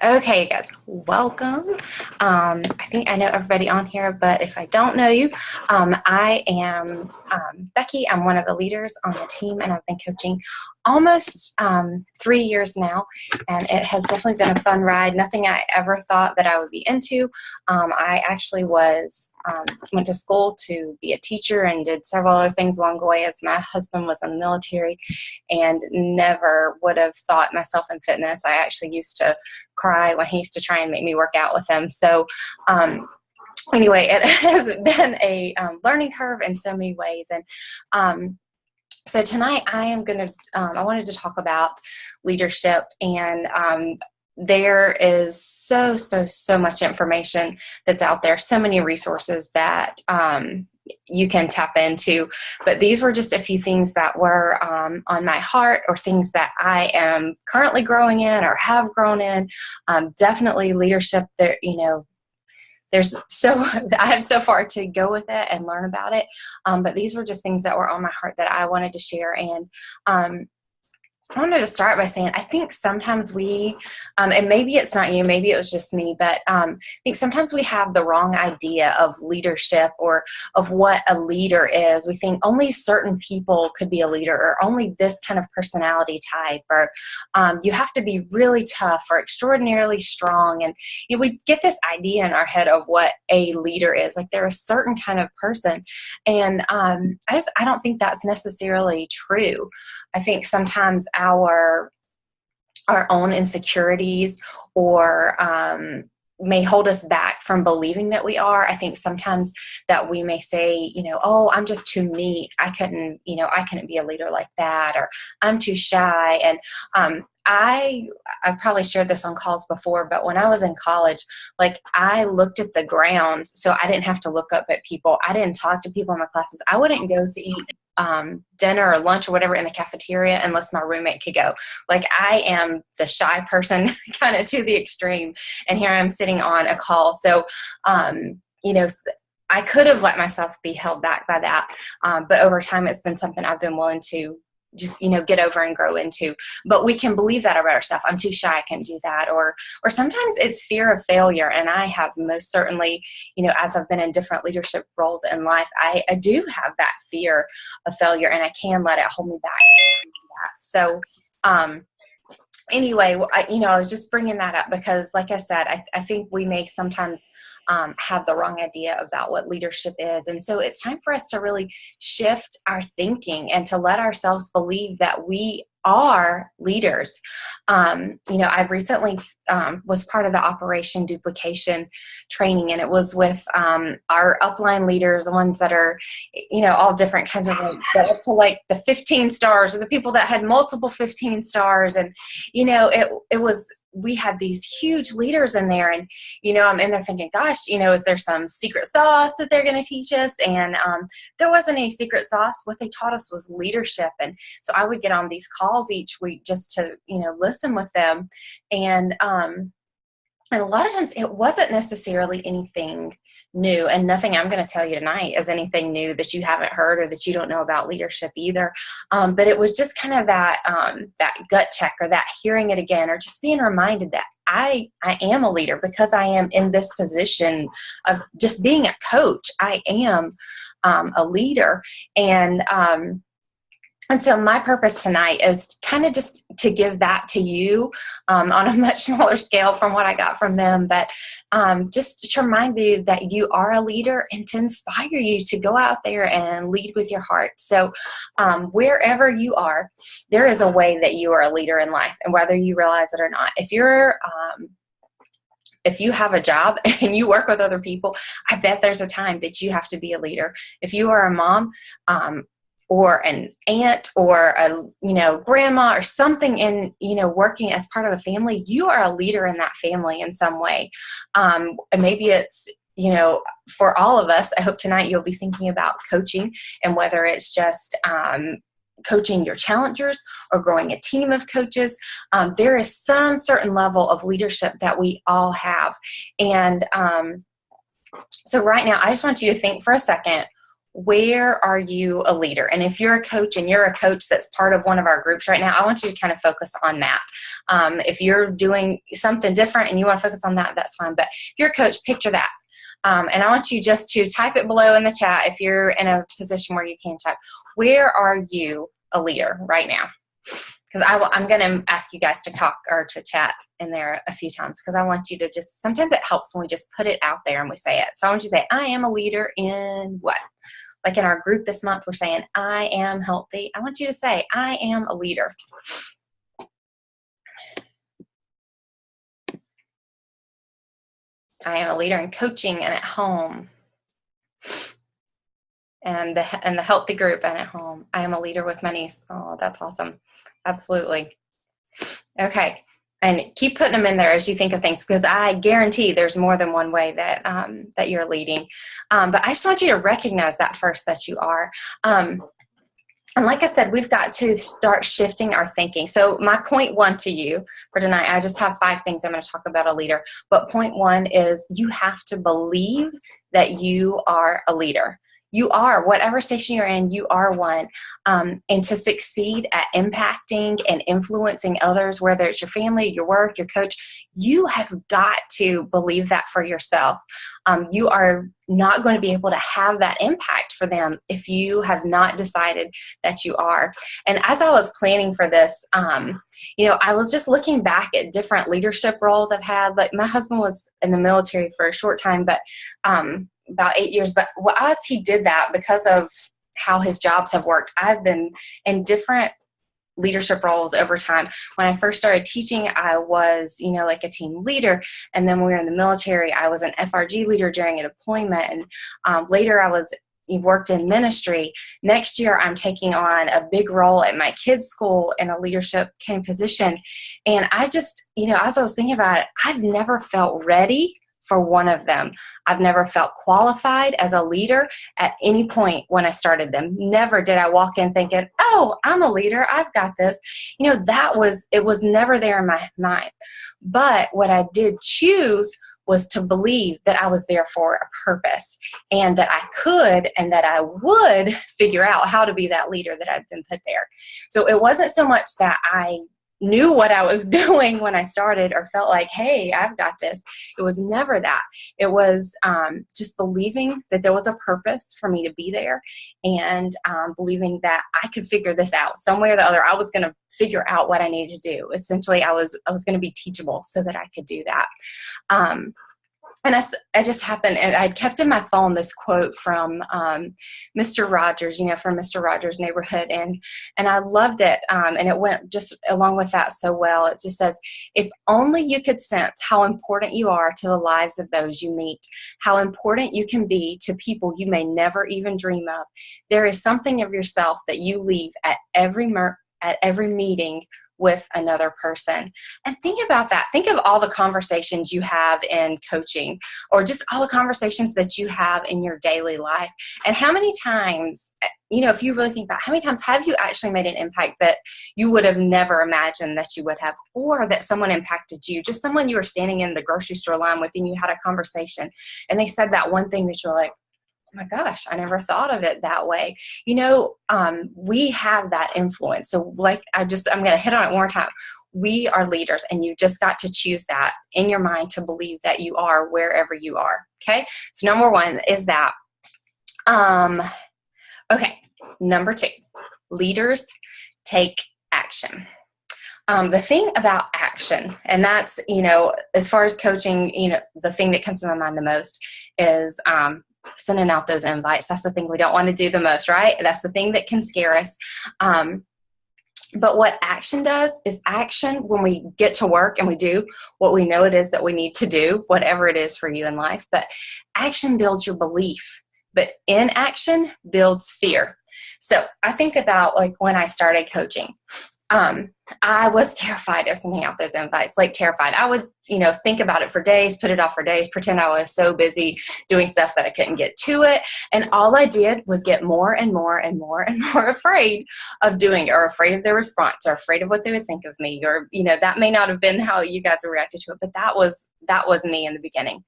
Okay, guys, welcome. I think I know everybody on here, but if I don't know you, I am Becky. I'm one of the leaders on the team, and I've been coaching almost 3 years now, and it has definitely been a fun ride. Nothing I ever thought that I would be into. I actually went to school to be a teacher and did several other things along the way as my husband was in the military, and never would have thought myself in fitness. I actually used to cry when he used to try and make me work out with him. So anyway, it has been a learning curve in so many ways. And so tonight I wanted to talk about leadership, and there is so much information that's out there, so many resources that you can tap into. But these were just a few things that were on my heart, or things that I am currently growing in or have grown in. Definitely leadership there, I have so far to go with it and learn about it. But these were just things that were on my heart that I wanted to share. And I wanted to start by saying, I think sometimes and maybe it's not you, maybe it was just me, but I think sometimes we have the wrong idea of leadership or of what a leader is. We think only certain people could be a leader, or only this kind of personality type, or you have to be really tough or extraordinarily strong. And we get this idea in our head of what a leader is. Like, they're a certain kind of person. And I don't think that's necessarily true. I think sometimes our own insecurities or may hold us back from believing that we are. I think sometimes that we may say, oh, I'm just too meek. I couldn't be a leader like that, or I'm too shy. And I've probably shared this on calls before, but when I was in college, like, I looked at the ground, so I didn't have to look up at people. I didn't talk to people in my classes. I wouldn't go to eat dinner or lunch or whatever in the cafeteria unless my roommate could go. Like, I am the shy person kind of to the extreme, and here I'm sitting on a call. So, I could have let myself be held back by that, but over time it's been something I've been willing to just get over and grow into. But we can believe that about ourselves. I'm too shy, I can't do that. Or sometimes it's fear of failure. And I have most certainly, as I've been in different leadership roles in life, I do have that fear of failure, and I can let it hold me back. So anyway, I was just bringing that up because, like I said, I think we may sometimes have the wrong idea about what leadership is. And so it's time for us to really shift our thinking and to let ourselves believe that we are leaders. I recently was part of the Operation Duplication training, and it was with our upline leaders, the ones that are, all different kinds of ranks, but up to like the 15 stars, or the people that had multiple 15 stars. And, we had these huge leaders in there, and, I'm in there thinking, gosh, is there some secret sauce that they're going to teach us? And there wasn't any secret sauce. What they taught us was leadership. And so I would get on these calls each week just to, listen with them. And a lot of times it wasn't necessarily anything new, and nothing I'm going to tell you tonight is anything new that you haven't heard or that you don't know about leadership either. But it was just kind of that gut check, or that hearing it again, or just being reminded that I am a leader because I am in this position of just being a coach. I am a leader. And so my purpose tonight is kind of just to give that to you on a much smaller scale from what I got from them, but just to remind you that you are a leader, and to inspire you to go out there and lead with your heart. So wherever you are, there is a way that you are a leader in life, and whether you realize it or not. If you have a job and you work with other people, I bet there's a time that you have to be a leader. If you are a mom, or an aunt, or a grandma, or something in working as part of a family, you are a leader in that family in some way. And maybe it's for all of us, I hope tonight you'll be thinking about coaching, and whether it's just coaching your challengers or growing a team of coaches, there is some certain level of leadership that we all have. And so right now, I just want you to think for a second, where are you a leader? And if you're a coach and you're a coach that's part of one of our groups right now, I want you to kind of focus on that. If you're doing something different and you want to focus on that, that's fine. But if you're a coach, picture that. And I want you just to type it below in the chat if you're in a position where you can type, where are you a leader right now? Because I'm going to ask you guys to talk or to chat in there a few times, because I want you to just, sometimes it helps when we just put it out there and we say it. So I want you to say, I am a leader in what? Like in our group this month, we're saying, I am healthy. I want you to say, I am a leader. I am a leader in coaching and at home. And the healthy group and at home. I am a leader with my niece. Oh, that's awesome. Absolutely. Okay. And keep putting them in there as you think of things, because I guarantee there's more than one way that that you're leading. But I just want you to recognize that first, that you are. And like I said, we've got to start shifting our thinking. So my point one to you for tonight, I just have 5 things I'm going to talk about a leader. But point one is you have to believe that you are a leader. You are, whatever station you're in, you are one. And to succeed at impacting and influencing others, whether it's your family, your work, your coach, you have got to believe that for yourself. You are not going to be able to have that impact for them if you have not decided that you are. And as I was planning for this, I was just looking back at different leadership roles I've had. Like my husband was in the military for a short time, but about 8 years. But as he did that, because of how his jobs have worked, I've been in different leadership roles over time. When I first started teaching, I was, like a team leader. And then when we were in the military, I was an FRG leader during a deployment. And later I worked in ministry. Next year, I'm taking on a big role at my kids' school in a leadership kind of position. And I just, as I was thinking about it, I've never felt ready for one of them. I've never felt qualified as a leader at any point when I started them. Never did I walk in thinking, oh, I'm a leader, I've got this. It was never there in my mind. But what I did choose was to believe that I was there for a purpose, and that I could and that I would figure out how to be that leader that I've been put there. So it wasn't so much that I knew what I was doing when I started or felt like, hey, I've got this. It was never that. It was just believing that there was a purpose for me to be there, and believing that I could figure this out some way or the other. I was going to figure out what I needed to do. Essentially, I was going to be teachable so that I could do that. And I just happened, and I'd kept in my phone this quote from Mr. Rogers, from Mr. Rogers' Neighborhood, and I loved it, and it went just along with that so well. It just says, if only you could sense how important you are to the lives of those you meet, how important you can be to people you may never even dream of. There is something of yourself that you leave at every meeting with another person. And think about that. Think of all the conversations you have in coaching, or just all the conversations that you have in your daily life. And how many times, if you really think about how many times have you actually made an impact that you would have never imagined that you would have, or that someone impacted you, just someone you were standing in the grocery store line with and you had a conversation and they said that one thing that you're like, oh my gosh, I never thought of it that way. We have that influence. So I'm going to hit on it one more time. We are leaders, and you just got to choose that in your mind to believe that you are wherever you are. Okay. So number one is that. Okay. Number 2, leaders take action. The thing about action, and that's, as far as coaching, the thing that comes to my mind the most is, sending out those invites. That's the thing we don't want to do the most, right? That's the thing that can scare us. But what action does is action, when we get to work and we do what we know it is that we need to do, whatever it is for you in life, but action builds your belief, but inaction builds fear. So I think about when I started coaching, I was terrified of sending out those invites, terrified. I would, think about it for days, put it off for days, pretend I was so busy doing stuff that I couldn't get to it. And all I did was get more and more and more and more afraid of doing it, or afraid of their response, or afraid of what they would think of me, or, that may not have been how you guys reacted to it, but that was me in the beginning.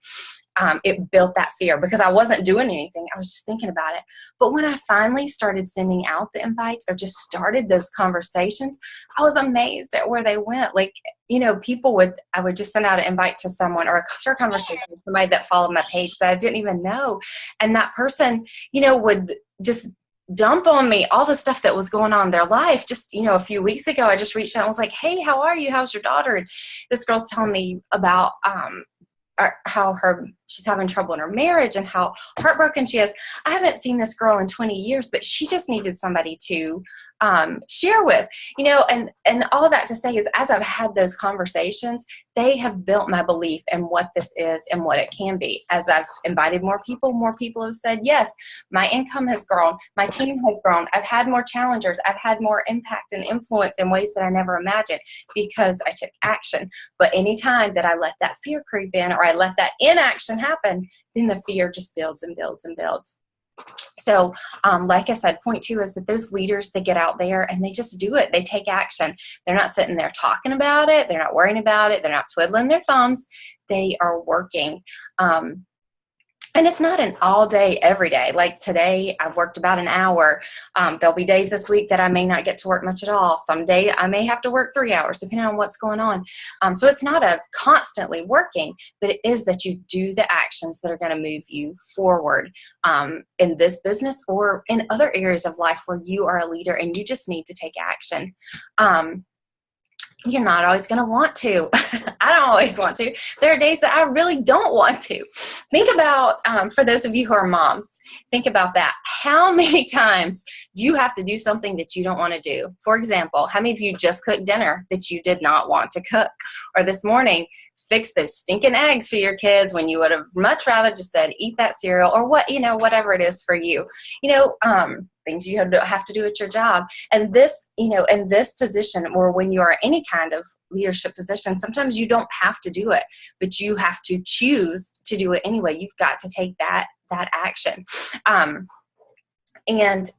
it built that fear because I wasn't doing anything. I was just thinking about it. But when I finally started sending out the invites or just started those conversations, I was amazed at where they went. Like, you know, I would just send out an invite to someone or a share conversation with somebody that followed my page that I didn't even know. And that person, you know, would just dump on me all the stuff that was going on in their life. Just, you know, a few weeks ago, I just reached out and was like, hey, how are you? How's your daughter? And this girl's telling me about how she's having trouble in her marriage and how heartbroken she is. I haven't seen this girl in 20 years, but she just needed somebody to share with, you know, and all of that to say is as I've had those conversations, they have built my belief in what this is and what it can be. As I've invited more people have said, yes, my income has grown, my team has grown, I've had more challengers, I've had more impact and influence in ways that I never imagined because I took action. But anytime that I let that fear creep in or I let that inaction happen, then the fear just builds and builds and builds. So like I said, point 2 is that those leaders, they get out there and they just do it. They take action. They're not sitting there talking about it. They're not worrying about it. They're not twiddling their thumbs. They are working. And it's not an all day, every day. Like today, I've worked about an hour. There'll be days this week that I may not get to work much at all. Some day I may have to work 3 hours, depending on what's going on. So it's not a constantly working, but it is that you do the actions that are going to move you forward in this business or in other areas of life where you are a leader and you just need to take action. You're not always going to want to. I don't always want to. There are days that I really don't want to. Think about, for those of you who are moms, think about that. How many times do you have to do something that you don't want to do? For example, how many of you just cooked dinner that you did not want to cook? Or this morning, fix those stinking eggs for your kids when you would have much rather just said, eat that cereal or what, you know, whatever it is for you. You know, things you have to do at your job. And this, you know, in this position or when you are any kind of leadership position, sometimes you don't have to do it, but you have to choose to do it anyway. You've got to take that action. And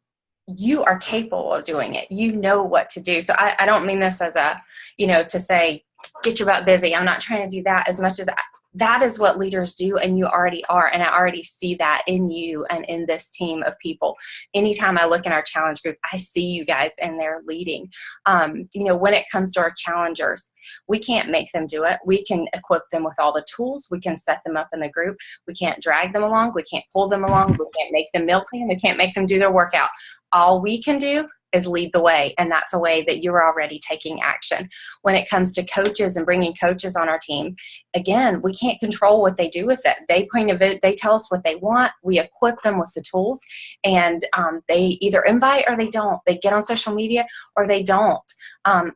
you are capable of doing it. You know what to do. So I don't mean this as a, you know, to say, get your butt busy. I'm not trying to do that as much as that is what leaders do, and you already are. And I already see that in you and in this team of people. Anytime I look in our challenge group, I see you guys and they're leading. You know, when it comes to our challengers, we can't make them do it. We can equip them with all the tools. We can set them up in the group. We can't drag them along. We can't pull them along. We can't make them meal plan. We can't make them do their workout. All we can do is lead the way, and that's a way that you're already taking action. When it comes to coaches and bringing coaches on our team, again, we can't control what they do with it. They tell us what they want. We equip them with the tools, and they either invite or they don't. They get on social media or they don't.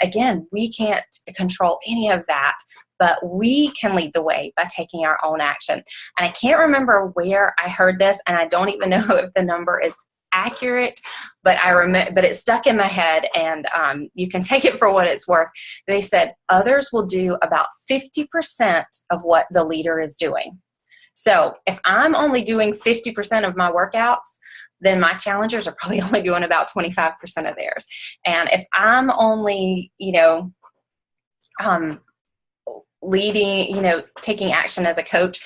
Again, we can't control any of that, but we can lead the way by taking our own action. And I can't remember where I heard this, and I don't even know if the number is accurate, but I remember, but it stuck in my head, and you can take it for what it's worth. They said others will do about 50% of what the leader is doing. So if I'm only doing 50% of my workouts, then my challengers are probably only doing about 25% of theirs. And if I'm only, you know, leading, you know, taking action as a coach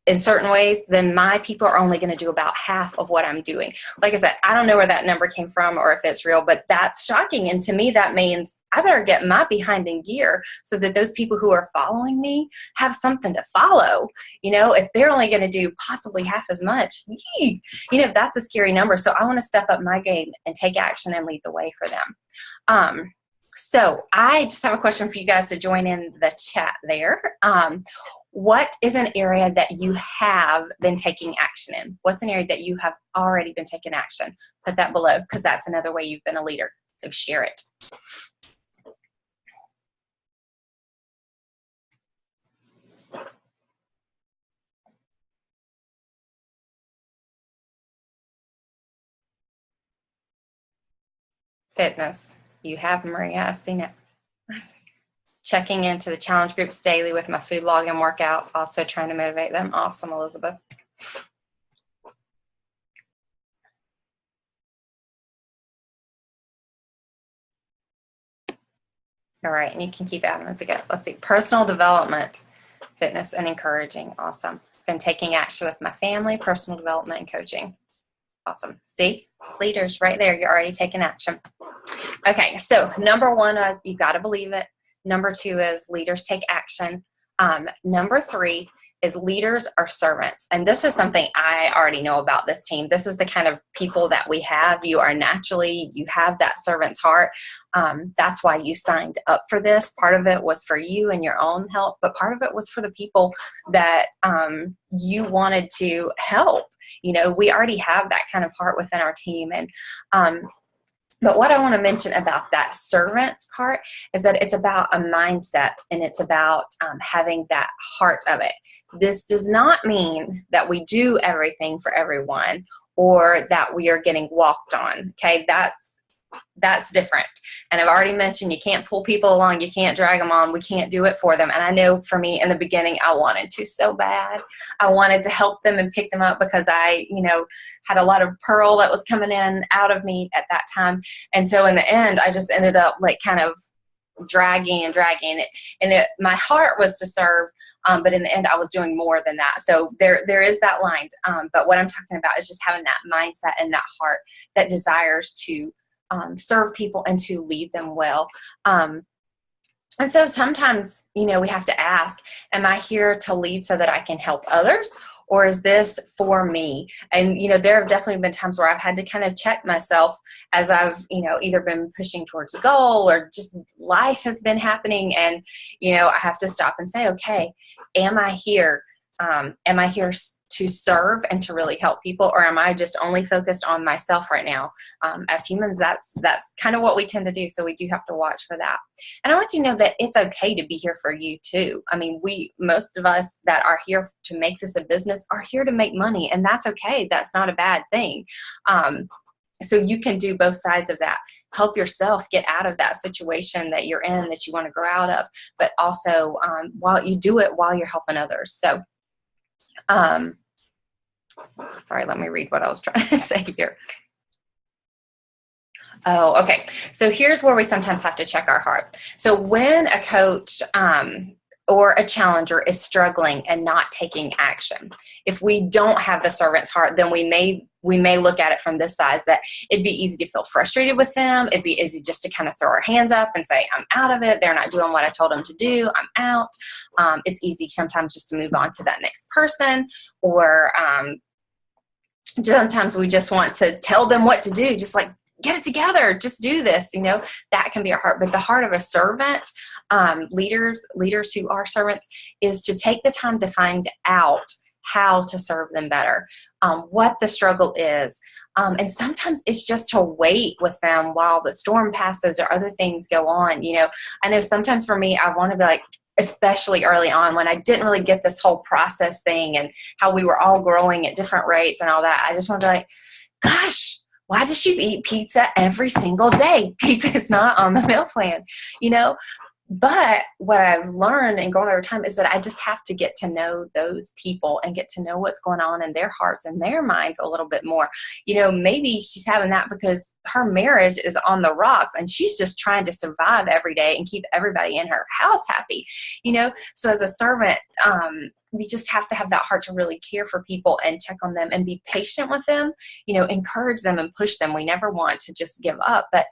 in certain ways, then my people are only going to do about half of what I'm doing. Like I said, I don't know where that number came from or if it's real, but that's shocking. And to me, that means I better get my behind in gear so that those people who are following me have something to follow. You know, if they're only going to do possibly half as much, you know, that's a scary number. So I want to step up my game and take action and lead the way for them. So I just have a question for you guys to join in the chat there. What is an area that you have been taking action in? What's an area that you have already been taking action? Put that below, because that's another way you've been a leader. So share it. Fitness. You have, Maria. I've seen it. Checking into the challenge groups daily with my food log and workout. Also trying to motivate them. Awesome, Elizabeth. All right, and you can keep adding those again. Let's see. Personal development, fitness, and encouraging. Awesome. been taking action with my family, personal development, and coaching. Awesome. See, leaders right there, you're already taking action. Okay, so number 1 was you got to believe it. Number 2 is leaders take action. Number 3 is leaders are servants. And this is something I already know about this team. This is the kind of people that we have. You have that servant's heart. That's why you signed up for this. Part of it was for you and your own health, but part of it was for the people that you wanted to help. We already have that kind of heart within our team. And but what I want to mention about that servants part is that it's about a mindset, and it's about having that heart of it. This does not mean that we do everything for everyone or that we are getting walked on. Okay, that's different. And I've already mentioned you can't pull people along. You can't drag them on. We can't do it for them. And I know for me in the beginning, I wanted to so bad. I wanted to help them and pick them up because I, had a lot of pearl that was coming in out of me at that time. And so in the end, I just ended up like kind of dragging it. And my heart was to serve, but in the end, I was doing more than that. So there is that line. But what I'm talking about is just having that mindset and that heart that desires to serve people and to lead them well. And so sometimes, we have to ask, am I here to lead so that I can help others? Or is this for me? And, there have definitely been times where I've had to kind of check myself as I've, either been pushing towards a goal or just life has been happening. And, I have to stop and say, okay, am I here to serve and to really help people, or am I just only focused on myself right now? As humans, that's kind of what we tend to do. So we do have to watch for that. And I want you to know that it's okay to be here for you too. I mean, most of us that are here to make this a business are here to make money, and that's okay. That's not a bad thing. So you can do both sides of that. Help yourself get out of that situation that you're in that you want to grow out of, but also while you do it while you're helping others. So sorry, let me read what I was trying to say here. Oh, okay. So here's where we sometimes have to check our heart. So when a coach or a challenger is struggling and not taking action, if we don't have the servant's heart, then we may look at it from this side, that it'd be easy to feel frustrated with them. It'd be easy just to kind of throw our hands up and say, I'm out of it. They're not doing what I told them to do. I'm out. It's easy sometimes just to move on to that next person, or sometimes we just want to tell them what to do, just like, get it together, just do this, that can be our heart. But the heart of a servant, leaders who are servants, is to take the time to find out how to serve them better, what the struggle is. And sometimes it's just to wait with them while the storm passes or other things go on. I know sometimes for me, I want to be like, especially early on when I didn't really get this whole process thing and how we were all growing at different rates and all that. I just want to be like, gosh, why does she eat pizza every single day? Pizza is not on the meal plan, But what I've learned and grown over time is that I just have to get to know those people and get to know what's going on in their hearts and their minds a little bit more. Maybe she's having that because her marriage is on the rocks and she's just trying to survive every day and keep everybody in her house happy, So as a servant, we just have to have that heart to really care for people and check on them and be patient with them, encourage them and push them. We never want to just give up, but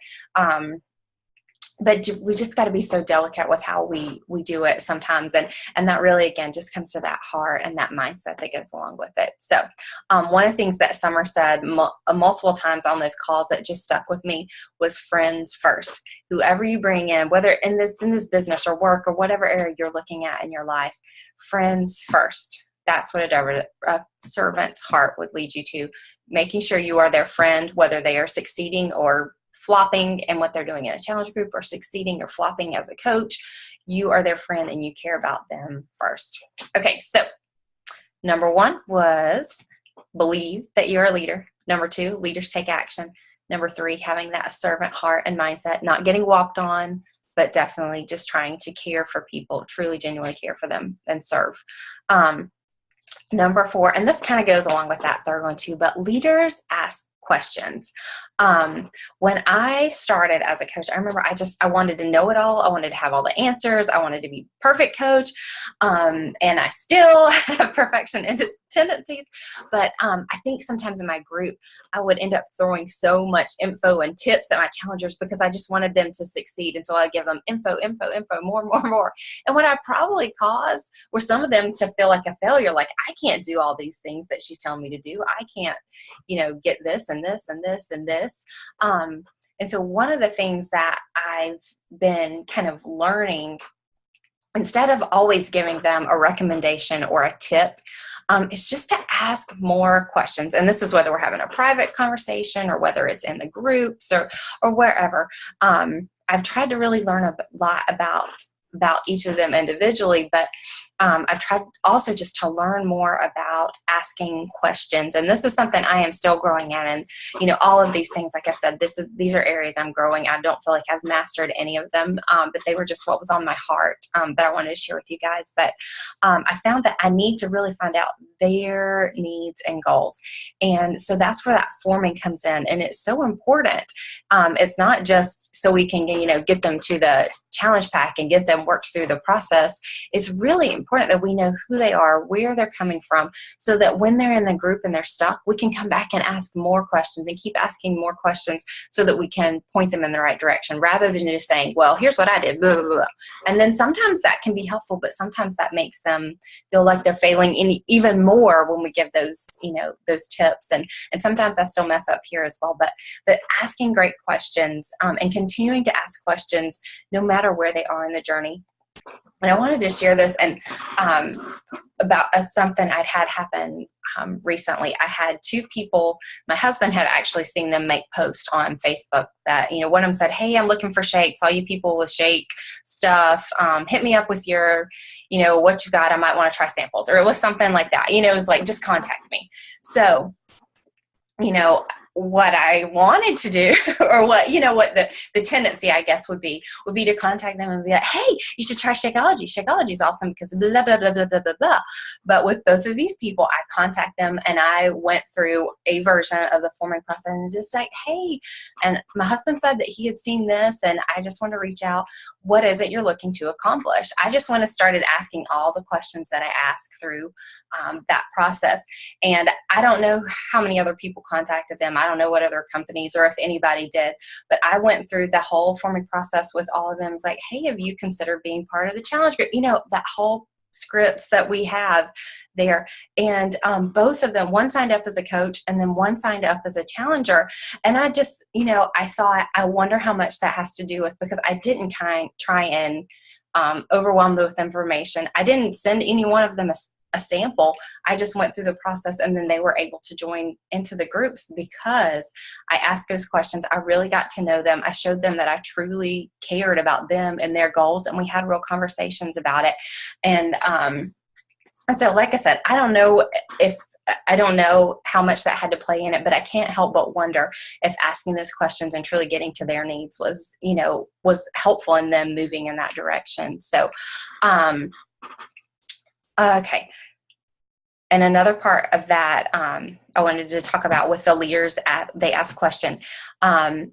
we just got to be so delicate with how we do it sometimes. And that really, again, just comes to that heart and that mindset that goes along with it. So one of the things that Summer said multiple times on those calls that just stuck with me was friends first. Whoever you bring in, whether in this business or work or whatever area you're looking at in your life, friends first. That's what a servant's heart would lead you to, making sure you are their friend, whether they are succeeding or flopping in what they're doing in a challenge group, or succeeding or flopping as a coach. You are their friend and you care about them first. Okay, so number 1 was believe that you're a leader. Number 2, leaders take action. Number 3, having that servant heart and mindset, not getting walked on, but definitely just trying to care for people, truly, genuinely care for them and serve. Number 4, and this kind of goes along with that third one too, but leaders ask questions. When I started as a coach, I remember I wanted to know it all. I wanted to have all the answers. I wanted to be perfect coach. And I still have perfection tendencies. But I think sometimes in my group, I would end up throwing so much info and tips at my challengers because I just wanted them to succeed. And so I give them info, more. And what I probably caused were some of them to feel like a failure. Like, I can't do all these things that she's telling me to do. I can't, get this and this and this and this. And so one of the things that I've been kind of learning, instead of always giving them a recommendation or a tip, is just to ask more questions. And this is whether we're having a private conversation or whether it's in the groups or wherever. I've tried to really learn a lot about each of them individually, but I've tried also just to learn more about asking questions. And this is something I am still growing in. And, all of these things, like I said, these are areas I'm growing. I don't feel like I've mastered any of them, but they were just what was on my heart that I wanted to share with you guys. But I found that I need to really find out their needs and goals. And so that's where that forming comes in. And it's so important. It's not just so we can, get them to the challenge pack and get them worked through the process. It's really important that we know who they are, where they're coming from, so that when they're in the group and they're stuck, we can come back and ask more questions and keep asking more questions so that we can point them in the right direction rather than just saying, well, here's what I did, blah, blah, blah. And then sometimes that can be helpful, but sometimes that makes them feel like they're failing even more when we give those, those tips. And sometimes I still mess up here as well, but asking great questions and continuing to ask questions no matter where they are in the journey. And I wanted to share this and about something I'd had happen recently. I had two people, my husband had actually seen them make posts on Facebook that, one of them said, hey, I'm looking for shakes. All you people with shake stuff, hit me up with your, what you got. I might want to try samples. Or it was something like that. It was like, just contact me. So, what I wanted to do or what the tendency, I guess, would be to contact them and be like, hey, you should try Shakeology. Shakeology is awesome because blah, blah, blah, blah, blah, blah, blah. But with both of these people, I contact them and I went through a version of the forming process and just like, hey, and my husband said that he had seen this and I just want to reach out. What is it you're looking to accomplish? I just want to started asking all the questions that I ask through that process. And I don't know how many other people contacted them. I don't know what other companies or if anybody did, but I went through the whole forming process with all of them. It's like, hey, have you considered being part of the challenge group? That whole scripts that we have there. And both of them, one signed up as a coach and then one signed up as a challenger. And I just, I thought, I wonder how much that has to do with, because I didn't try and overwhelm them with information. I didn't send any one of them a sample. I just went through the process and then they were able to join into the groups because I asked those questions. I really got to know them. I showed them that I truly cared about them and their goals, and we had real conversations about it. And so, like I said, I don't know how much that had to play in it, but I can't help but wonder if asking those questions and truly getting to their needs was helpful in them moving in that direction. So, okay. And another part of that I wanted to talk about with the leaders they ask question.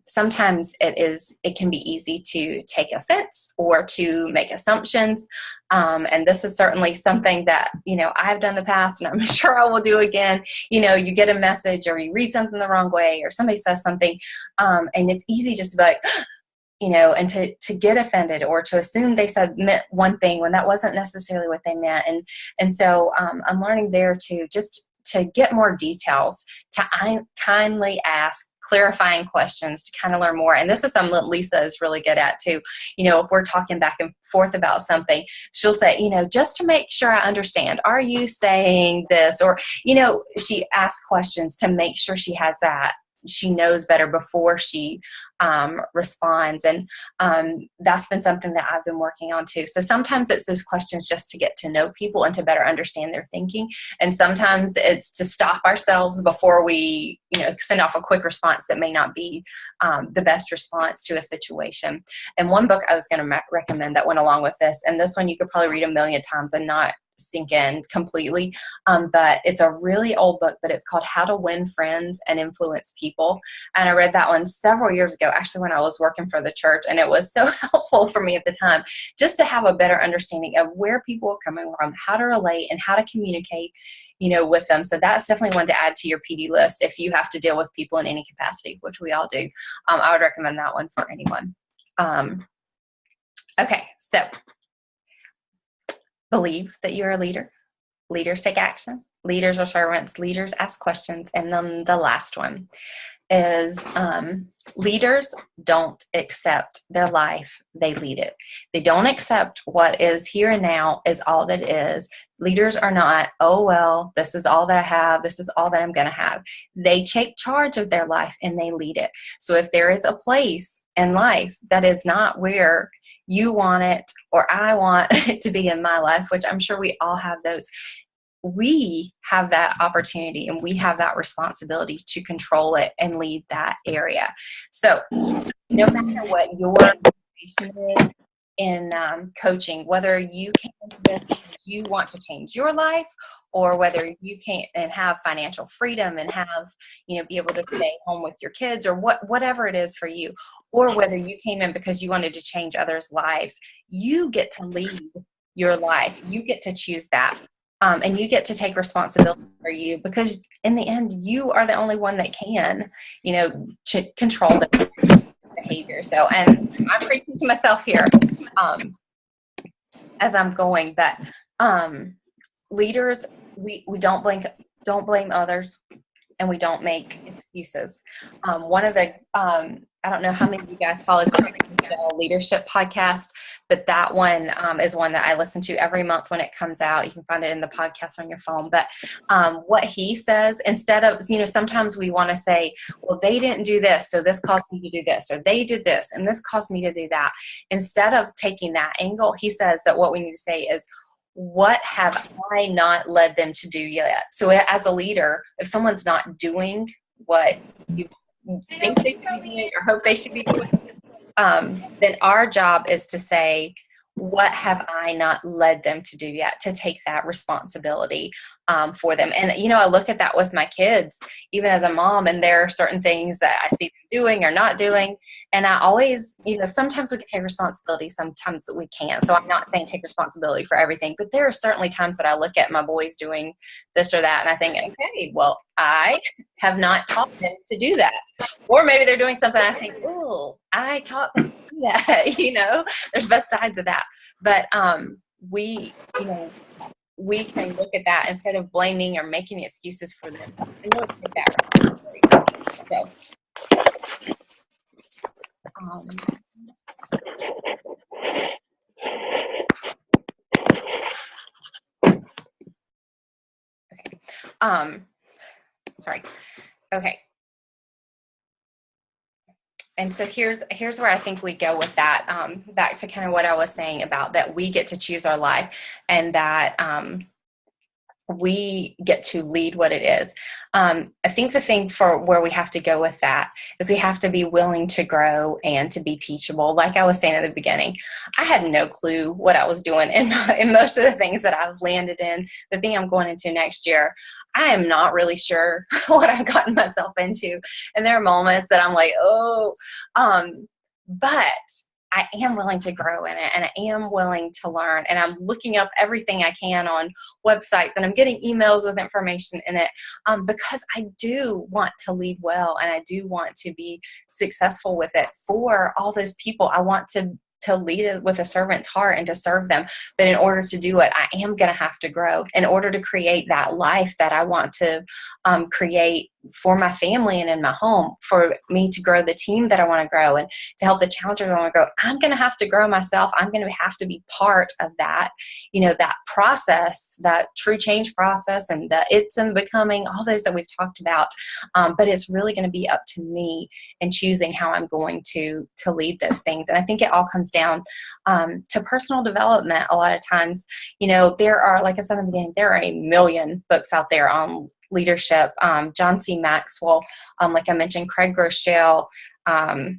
Sometimes it can be easy to take offense or to make assumptions. And this is certainly something that, I've done in the past and I'm sure I will do again. You get a message or you read something the wrong way or somebody says something and it's easy just to be like, and to get offended or to assume they meant one thing when that wasn't necessarily what they meant. And so I'm learning there to get more details, to kindly ask clarifying questions, to kind of learn more. And this is something that Lisa is really good at too. If we're talking back and forth about something, she'll say, just to make sure I understand, are you saying this? Or, she asks questions to make sure she has that. She knows better before she responds. And that's been something that I've been working on too. So sometimes it's those questions just to get to know people and to better understand their thinking. And sometimes it's to stop ourselves before we, send off a quick response that may not be the best response to a situation. And one book I was going to recommend that went along with this, and this one you could probably read a million times and not sink in completely. But it's a really old book, but it's called How to Win Friends and Influence People. And I read that one several years ago, actually, when I was working for the church. And it was so helpful for me at the time, just to have a better understanding of where people are coming from, how to relate, and how to communicate, with them. So that's definitely one to add to your PD list if you have to deal with people in any capacity, which we all do. I would recommend that one for anyone. Okay, so believe that you're a leader. Leaders take action. Leaders are servants. Leaders ask questions. And then the last one is leaders don't accept their life, they lead it. They don't accept what is here and now is all that is. Leaders are not, oh, well, this is all that I have. This is all that I'm going to have. They take charge of their life and they lead it. So if there is a place in life that is not where you want it or I want it to be in my life, which I'm sure we all have those, we have that opportunity and we have that responsibility to control it and lead that area. So no matter what your motivation is in coaching, whether you came into this because you want to change your life, or whether you came and have financial freedom and have, be able to stay home with your kids, or whatever it is for you, or whether you came in because you wanted to change others' lives, you get to lead your life. You get to choose that. And you get to take responsibility for you, because in the end, you are the only one that can, control the behavior. So, and I'm preaching to myself here as I'm going, but leaders, we don't blame others, and we don't make excuses. One of the, I don't know how many of you guys follow the leadership podcast, but that one is one that I listen to every month when it comes out. You can find it in the podcast on your phone. But what he says, instead of, sometimes we want to say, well, they didn't do this, so this caused me to do this, or they did this, and this caused me to do that. Instead of taking that angle, he says that what we need to say is, what have I not led them to do yet? So as a leader, if someone's not doing what you think they should be doing or hope they should be doing, then our job is to say, what have I not led them to do yet, to take that responsibility for them. And, I look at that with my kids, even as a mom, and there are certain things that I see them doing or not doing. And I always, sometimes we can take responsibility, sometimes we can't. So I'm not saying take responsibility for everything, but there are certainly times that I look at my boys doing this or that, and I think, okay, well, I have not taught them to do that. Or maybe they're doing something I think, oh, I taught them to do that. There's both sides of that. But we can look at that instead of blaming or making excuses for them and really take that responsibility. So, sorry. Okay. And so here's where I think we go with that, back to kind of what I was saying about that we get to choose our life, and that we get to lead what it is. I think the thing for where we have to go with that is we have to be willing to grow and to be teachable. Like I was saying at the beginning, I had no clue what I was doing in most of the things that I've landed in. The thing I'm going into next year, I am not really sure what I've gotten myself into. And there are moments that I'm like, oh, but I am willing to grow in it, and I am willing to learn, and I'm looking up everything I can on websites, and I'm getting emails with information in it, because I do want to lead well, and I do want to be successful with it for all those people. I want to lead it with a servant's heart and to serve them. But in order to do it, I am going to have to grow in order to create that life that I want to create for my family and in my home, for me to grow the team that I want to grow and to help the challengers I want to grow. I'm going to have to grow myself. I'm going to have to be part of that, that process, that true change process, and the it's and becoming, all those that we've talked about. But it's really going to be up to me and choosing how I'm going to lead those things. And I think it all comes down to personal development. A lot of times, there are, like I said in the beginning, there are a million books out there on leadership. John C. Maxwell, like I mentioned, Craig Groeschel,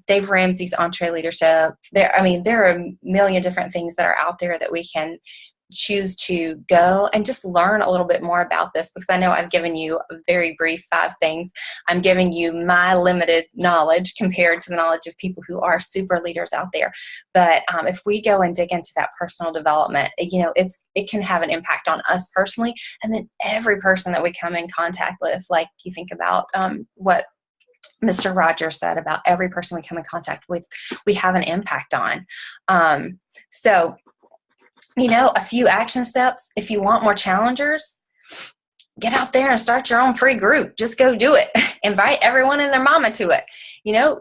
Dave Ramsey's EntreLeadership. There are a million different things that are out there that we can choose to go and just learn a little bit more about this, because I know I've given you a very brief 5 things. I'm giving you my limited knowledge compared to the knowledge of people who are super leaders out there. But if we go and dig into that personal development, it can have an impact on us personally, and then every person that we come in contact with. Like, you think about what Mr. Rogers said about every person we come in contact with, we have an impact on. So, a few action steps. If you want more challengers, get out there and start your own free group. Just go do it. Invite everyone and their mama to it.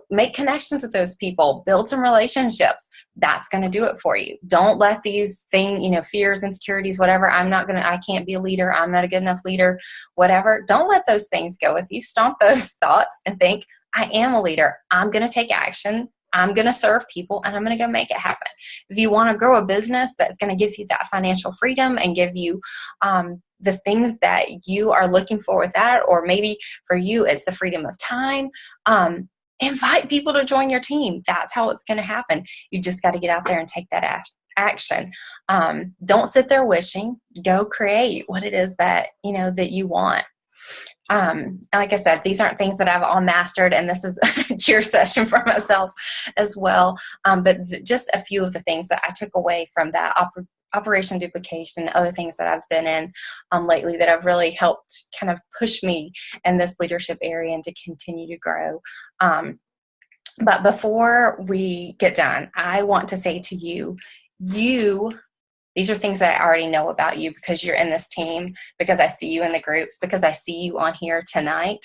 Make connections with those people. Build some relationships. That's going to do it for you. Don't let these things, fears, insecurities, whatever. I can't be a leader. I'm not a good enough leader, whatever. Don't let those things go with you. Stomp those thoughts and think, I am a leader. I'm going to take action. I'm going to serve people, and I'm going to go make it happen. If you want to grow a business that's going to give you that financial freedom and give you the things that you are looking for with that, or maybe for you it's the freedom of time, invite people to join your team. That's how it's going to happen. You just got to get out there and take that action. Don't sit there wishing. Go create what it is that you want. Like I said, these aren't things that I've all mastered, and this is a cheer session for myself as well. But just a few of the things that I took away from that Operation Duplication, other things that I've been in lately that have really helped kind of push me in this leadership area and to continue to grow. But before we get done, I want to say to you, these are things that I already know about you because you're in this team, because I see you in the groups, because I see you on here tonight.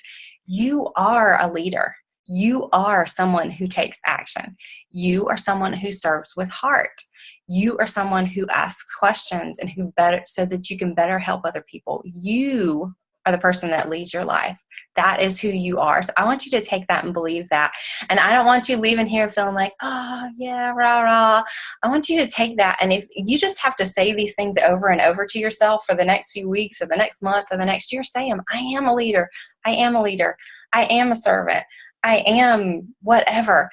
You are a leader. You are someone who takes action. You are someone who serves with heart. You are someone who asks questions and so that you can better help other people. You are the person that leads your life. That is who you are. So I want you to take that and believe that. And I don't want you leaving here feeling like, oh yeah, rah, rah. I want you to take that. And if you just have to say these things over and over to yourself for the next few weeks or the next month or the next year, say them. I am a leader. I am a leader. I am a servant. I am whatever.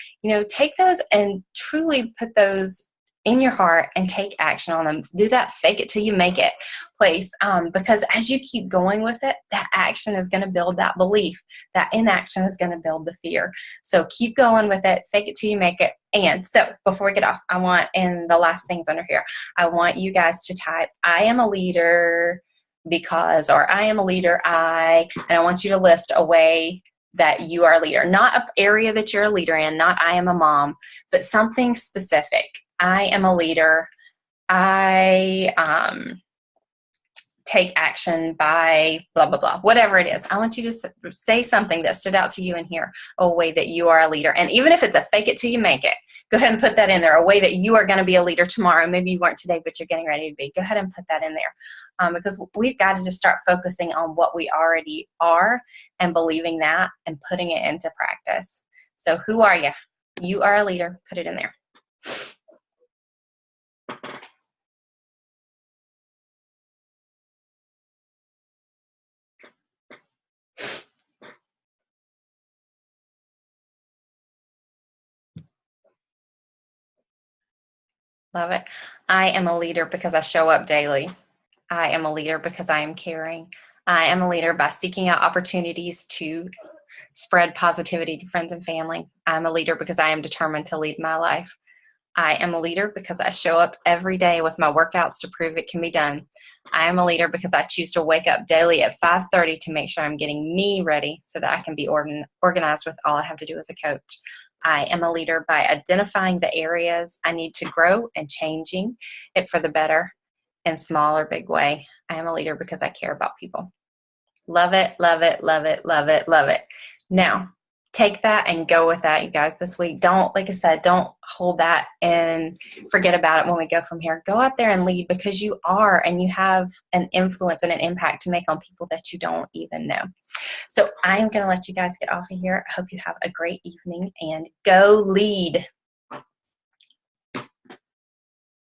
Take those and truly put those in your heart and take action on them. Do that fake it till you make it place. Because as you keep going with it, that action is going to build that belief. That inaction is going to build the fear. So keep going with it. Fake it till you make it. And so before we get off, I want, in the last things under here, I want you guys to type, I am a leader because, or I am a leader, and I want you to list a way that you are a leader. Not an area that you're a leader in, not I am a mom, but something specific. I am a leader. I take action by blah, blah, blah, whatever it is. I want you to say something that stood out to you in here, a way that you are a leader. And even if it's a fake it till you make it, go ahead and put that in there, a way that you are going to be a leader tomorrow. Maybe you weren't today, but you're getting ready to be. Go ahead and put that in there, because we've got to just start focusing on what we already are and believing that and putting it into practice. So who are you? You are a leader. Put it in there. Love it. I am a leader because I show up daily. I am a leader because I am caring. I am a leader by seeking out opportunities to spread positivity to friends and family. I'm a leader because I am determined to lead my life. I am a leader because I show up every day with my workouts to prove it can be done. I am a leader because I choose to wake up daily at 5:30 to make sure I'm getting me ready so that I can be organized with all I have to do as a coach. I am a leader by identifying the areas I need to grow and changing it for the better in small or big way. I am a leader because I care about people. Love it, love it, love it, love it, love it. Now, take that and go with that, you guys, this week. Like I said, don't hold that and forget about it when we go from here. Go out there and lead, because you are, and you have an influence and an impact to make on people that you don't even know. So I'm going to let you guys get off of here. I hope you have a great evening, and go lead.